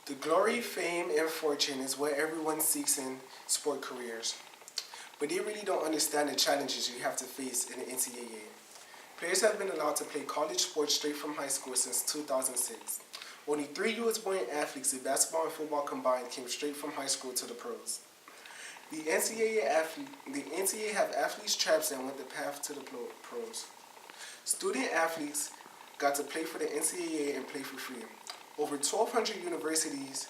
The glory, fame, and fortune is what everyone seeks in sport careers. But they really don't understand the challenges you have to face in the NCAA. Players have been allowed to play college sports straight from high school since 2006. Only three U.S.-born athletes in basketball and football combined came straight from high school to the pros. The NCAA have athletes trapped and went the path to the pros. Student athletes got to play for the NCAA and play for free. Over 1,200 universities,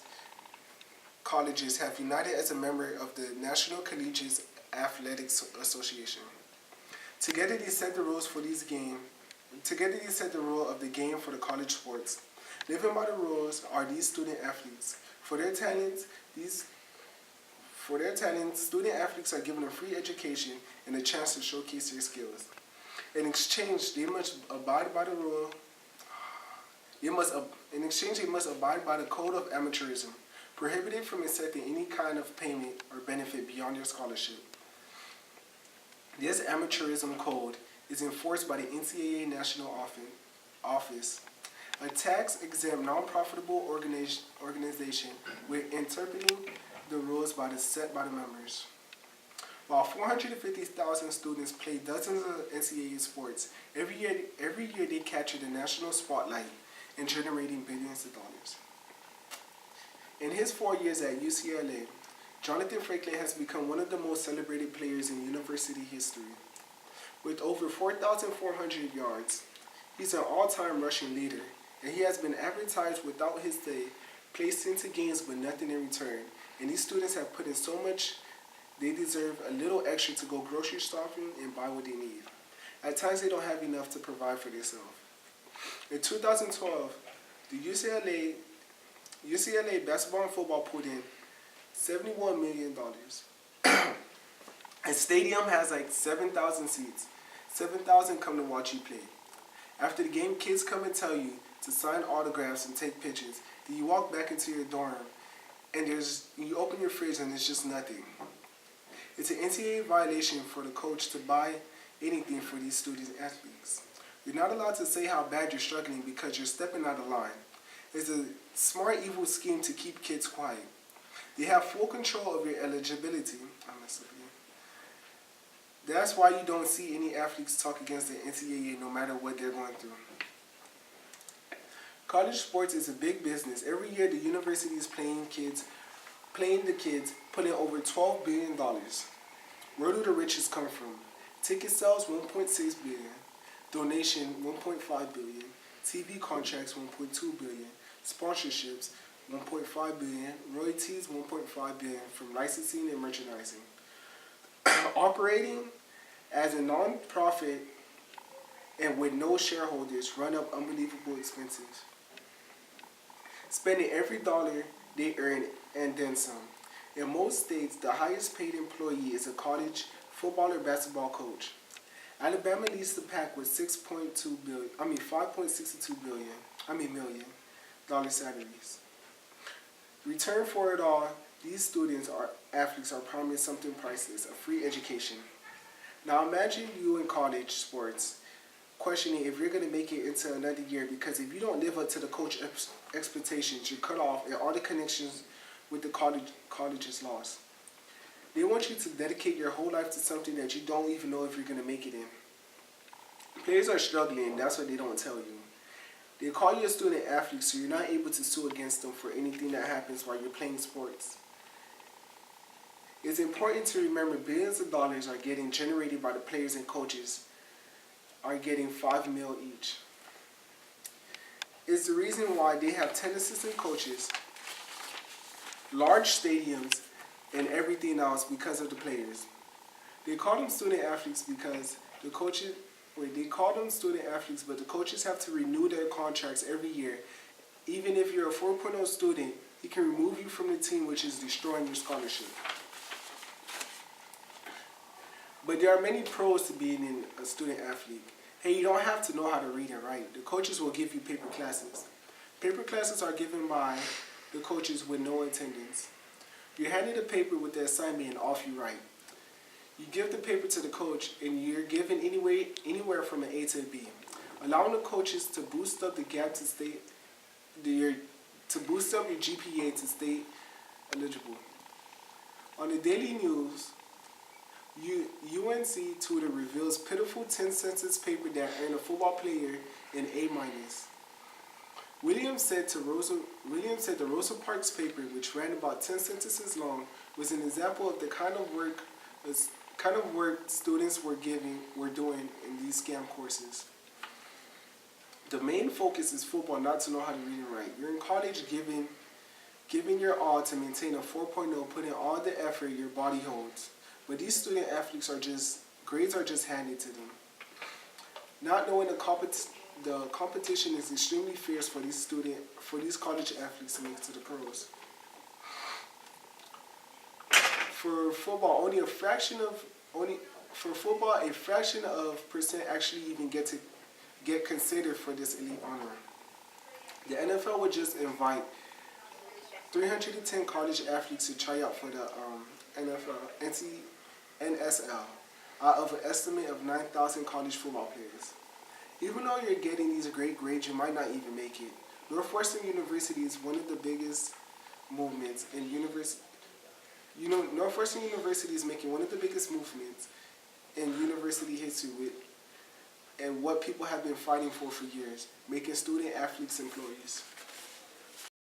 colleges have united as a member of the National Collegiate Athletics Association. Together they set the rules for these game. Together they set the rule of the game for the college sports. Living by the rules are these student athletes. For their talents, student athletes are given a free education and a chance to showcase their skills. In exchange, they must abide by the rule. In exchange, they must abide by the code of amateurism, prohibited from accepting any kind of payment or benefit beyond their scholarship. This amateurism code is enforced by the NCAA National Office, a tax-exempt, non-profitable organization with interpreting the rules set by the members. While 450,000 students play dozens of NCAA sports, every year they capture the national spotlight and generating billions of dollars. In his 4 years at UCLA, Jonathan Franklin has become one of the most celebrated players in university history. With over 4,400 yards, he's an all-time rushing leader, and he has been advertised without his day, placed into games with nothing in return, and these students have put in so much they deserve a little extra to go grocery shopping and buy what they need. At times they don't have enough to provide for themselves. In 2012, the UCLA basketball and football put in $71 million. A stadium has like 7,000 seats. 7,000 come to watch you play. After the game, kids come and tell you to sign autographs and take pictures. Then you walk back into your dorm and you open your fridge and there's just nothing. It's an NCAA violation for the coach to buy anything for these student athletes. You're not allowed to say how bad you're struggling because you're stepping out of line. It's a smart, evil scheme to keep kids quiet. They have full control of your eligibility. That's why you don't see any athletes talk against the NCAA no matter what they're going through. College sports is a big business. Every year the university is paying the kids, putting over $12 billion. Where do the riches come from? Ticket sales, $1.6 billion. Donation, $1.5 billion. TV contracts, $1.2 billion. Sponsorships, $1.5 billion. Royalties, $1.5 billion from licensing and merchandising. Operating as a non-profit and with no shareholders run up unbelievable expenses. Spending every dollar they earn and then some. In most states, the highest paid employee is a college football or basketball coach. Alabama leads the pack with $5.62 million salaries. Return for it all, these athletes are promised something priceless, a free education. Now imagine you in college sports questioning if you're going to make it into another year, because if you don't live up to the coach expectations, you're cut off and all the connections with the college is lost. They want you to dedicate your whole life to something that you don't even know if you're going to make it in. Players are struggling, that's what they don't tell you. They call you a student athlete, so you're not able to sue against them for anything that happens while you're playing sports. It's important to remember billions of dollars are getting generated by the players, and coaches are getting $5 million each. It's the reason why they have 10 assistant coaches, large stadiums, and everything else because of the players. They call them student athletes because the coaches, but the coaches have to renew their contracts every year. Even if you're a 4.0 student, he can remove you from the team, which is destroying your scholarship. But there are many pros to being a student athlete. Hey, you don't have to know how to read and write. The coaches will give you paper classes. Paper classes are given by the coaches with no attendance. You're handed a paper with the assignment and off you write. You give the paper to the coach and you're given anywhere from an A to a B, allowing the coaches to boost up the gap to to boost up your GPA to stay eligible. On the daily news, UNC tutor reveals pitiful 10 census paper that earned a football player an A-. Williams said the Rosa Parks paper, which ran about 10 sentences long, was an example of the kind of work students were doing in these scam courses. The main focus is football, not to know how to read and write. You're in college giving your all to maintain a 4.0, putting all the effort your body holds. But these student athletes grades are just handed to them. Not knowing the competition is extremely fierce for these college athletes to make it to the pros. For football, a fraction of percent actually even get considered for this elite honor. The NFL would just invite 310 college athletes to try out for the NSL out of an estimate of 9,000 college football players. Even though you're getting these great grades, you might not even make it. Northwestern University is one of the biggest movements in Northwestern University is making one of the biggest movements in university history and what people have been fighting for years, making student athletes employees.